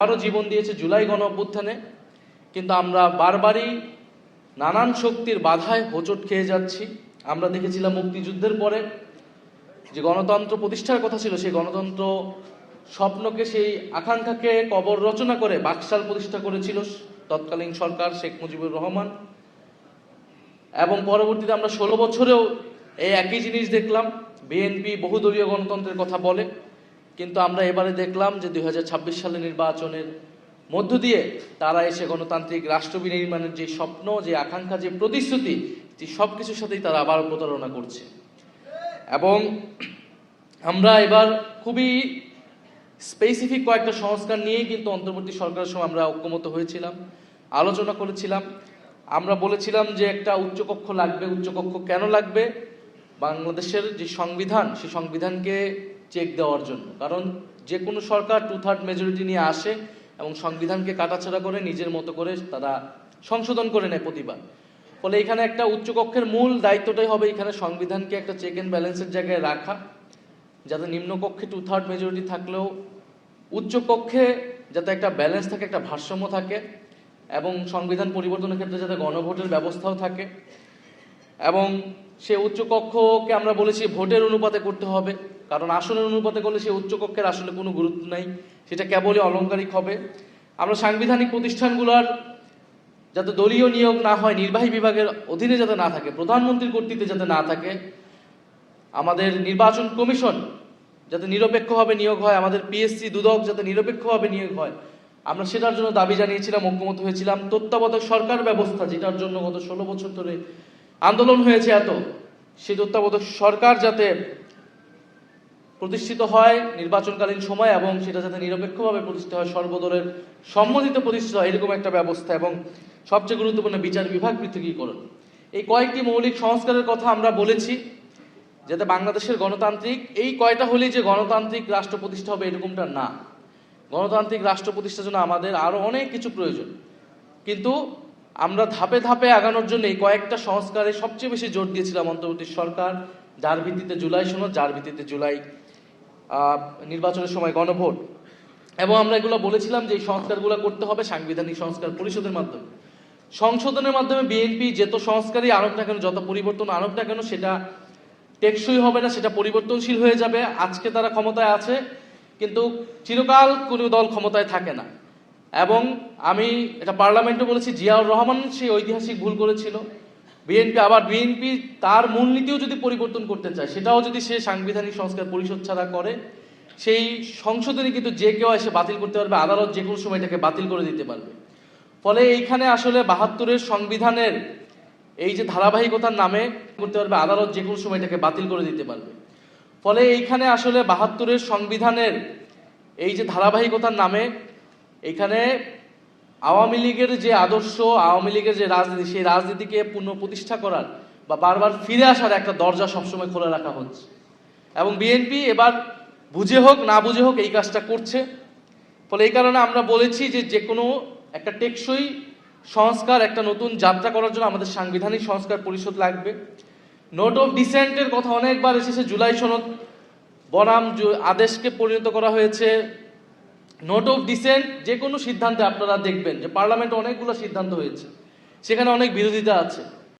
আরও জীবন দিয়েছে জুলাই গণ অভ্যুত্থানে, কিন্তু আমরা বারবারই নানান শক্তির বাধায় হোঁচট খেয়ে যাচ্ছি। আমরা দেখেছিলাম মুক্তিযুদ্ধের পরে যে গণতন্ত্র প্রতিষ্ঠার কথা ছিল, সেই গণতন্ত্র স্বপ্নকে, সেই আকাঙ্ক্ষাকে কবর রচনা করে বাকশাল প্রতিষ্ঠা করেছিল তৎকালীন সরকার শেখ মুজিবুর রহমান। এবং পরবর্তীতে আমরা 16 বছরেও এই একই জিনিস দেখলাম। বিএনপি বহুদলীয় গণতন্ত্রের কথা বলে, কিন্তু আমরা এবারে দেখলাম যে 2026 সালে নির্বাচনের মধ্য দিয়ে তারা এসে গণতান্ত্রিক রাষ্ট্র বিনির্মাণের যে স্বপ্ন, যে আকাঙ্ক্ষা, যে প্রতিশ্রুতি, যে সব কিছুর সাথেই তারা আবার প্রতারণা করছে। এবং আমরা এবার খুবই স্পেসিফিক কয়েকটা সংস্কার নিয়েই কিন্তু অন্তর্বর্তী সরকারের সময় আমরা ঐক্যমত হয়েছিলাম, আলোচনা করেছিলাম। আমরা বলেছিলাম যে একটা উচ্চকক্ষ লাগবে। উচ্চকক্ষ কেন লাগবে? বাংলাদেশের যে সংবিধান, সেই সংবিধানকে চেক দেওয়ার জন্য। কারণ যে কোনো সরকার 2/3 মেজরিটি নিয়ে আসে এবং সংবিধানকে কাটাছাড়া করে নিজের মতো করে তারা সংশোধন করে নেয় প্রতিবার। ফলে এখানে একটা উচ্চকক্ষের মূল দায়িত্বটাই হবে এখানে সংবিধানকে একটা চেক অ্যান্ড ব্যালেন্সের জায়গায় রাখা, যাতে নিম্নকক্ষে 2/3 মেজরিটি থাকলেও উচ্চকক্ষে যাতে একটা ব্যালেন্স থাকে, একটা ভারসাম্য থাকে, এবং সংবিধান পরিবর্তনের ক্ষেত্রে যাতে গণভোটের ব্যবস্থাও থাকে। এবং সে উচ্চকক্ষকে আমরা বলেছি ভোটের অনুপাতে করতে হবে, কারণ আসনের অনুপাতে করলে সে উচ্চকক্ষের আসলে কোনো গুরুত্ব নাই, সেটা কেবলই অলংকারিক হবে। আমরা সাংবিধানিক প্রতিষ্ঠানগুলোর যাতে দলীয় নিয়োগ না হয়, নির্বাহী বিভাগের অধীনে যাতে না থাকে, প্রধানমন্ত্রীর কর্তৃত্বে যাতে না থাকে, আমাদের নির্বাচন কমিশন যাতে নিরপেক্ষভাবে নিয়োগ হয়, আমাদের পিএসসি দুদক যাতে নিরপেক্ষভাবে নিয়োগ হয়, আমরা সেটার জন্য দাবি জানিয়েছিলাম, ঐক্যমত হয়েছিলাম। তত্ত্বাবধায়ক সরকার ব্যবস্থা, যেটার জন্য গত 16 বছর ধরে আন্দোলন হয়েছে এত, সেই তত্ত্বাবধায়ক সরকার যাতে প্রতিষ্ঠিত হয় নির্বাচনকালীন সময়, এবং সেটা যাতে নিরপেক্ষভাবে প্রতিষ্ঠিত হয়, সর্বদলের সম্মতিত প্রতিষ্ঠিত হয়, এরকম একটা ব্যবস্থা। এবং সবচেয়ে গুরুত্বপূর্ণ বিচার বিভাগ পৃথকীকরণ। এই কয়েকটি মৌলিক সংস্কারের কথা আমরা বলেছি, যাতে বাংলাদেশের গণতান্ত্রিক, এই কয়টা হলেই যে গণতান্ত্রিক রাষ্ট্র প্রতিষ্ঠা হবে এরকমটা না। গণতান্ত্রিক রাষ্ট্র প্রতিষ্ঠার জন্য আমাদের আরও অনেক কিছু প্রয়োজন, কিন্তু আমরা ধাপে ধাপে আগানোর জন্য এই কয়েকটা সংস্কারে সবচেয়ে বেশি জোর দিয়েছিলাম অন্তর্বর্তী সরকার, যার ভিত্তিতে জুলাই সনদ, যার ভিত্তিতে জুলাই নির্বাচনের সময় গণভোট। এবং আমরা এগুলো বলেছিলাম যে এই সংস্কারগুলো করতে হবে সাংবিধানিক সংস্কার পরিষদের মাধ্যমে। সংশোধনের মাধ্যমে বিএনপি যত সংস্কারই আনুক না কেন, যত পরিবর্তন আনুক না কেন, সেটা টেকসই হবে না, সেটা পরিবর্তনশীল হয়ে যাবে। আজকে তারা ক্ষমতায় আছে, কিন্তু চিরকাল কোনো দল ক্ষমতায় থাকে না। এবং আমি এটা পার্লামেন্টে বলেছি, জিয়াউর রহমান সেই ঐতিহাসিক ভুল করেছিল। বিএনপি তার মূলনীতিও যদি পরিবর্তন করতে চায়, সেটাও যদি সে সাংবিধানিক সংস্কার পরিষদ ছাড়া করে, সেই সংশোধনী কিন্তু যে কেউ এসে বাতিল করতে পারবে, আদালত যে কোনো সময় এটাকে বাতিল করে দিতে পারবে। ফলে এইখানে আসলে 72-এর সংবিধানের এই যে ধারাবাহিকতার নামে করতে পারবে, আদালত যে কোনো সময় এটাকে বাতিল করে দিতে পারবে। ফলে এইখানে আসলে 72-এর সংবিধানের এই যে ধারাবাহিকতার নামে এখানে আওয়ামী লীগের যে আদর্শ, আওয়ামী লীগের যে রাজনীতি, সেই রাজনীতিকে পুনঃপ্রতিষ্ঠা করার বা বারবার ফিরে আসার একটা দরজা সবসময় খোলা রাখা হচ্ছে। এবং বিএনপি এবার বুঝে হোক না বুঝে হোক এই কাজটা করছে। ফলে এই কারণে আমরা বলেছি যে কোনো একটা টেকসই সংস্কার, একটা নতুন যাত্রা করার জন্য আমাদের সাংবিধানিক সংস্কার পরিষদ লাগবে। নোট অফ ডিসেন্টের কথা অনেকবার এসেছে, জুলাই সনদ বনাম আদেশকে পরিণত করা হয়েছে। নোট অফ ডিসেন্ট যে কোনো সিদ্ধান্তে আপনারা দেখবেন যে পার্লামেন্টে অনেকগুলো সিদ্ধান্ত হয়েছে, সেখানে অনেক বিরোধিতা আছে।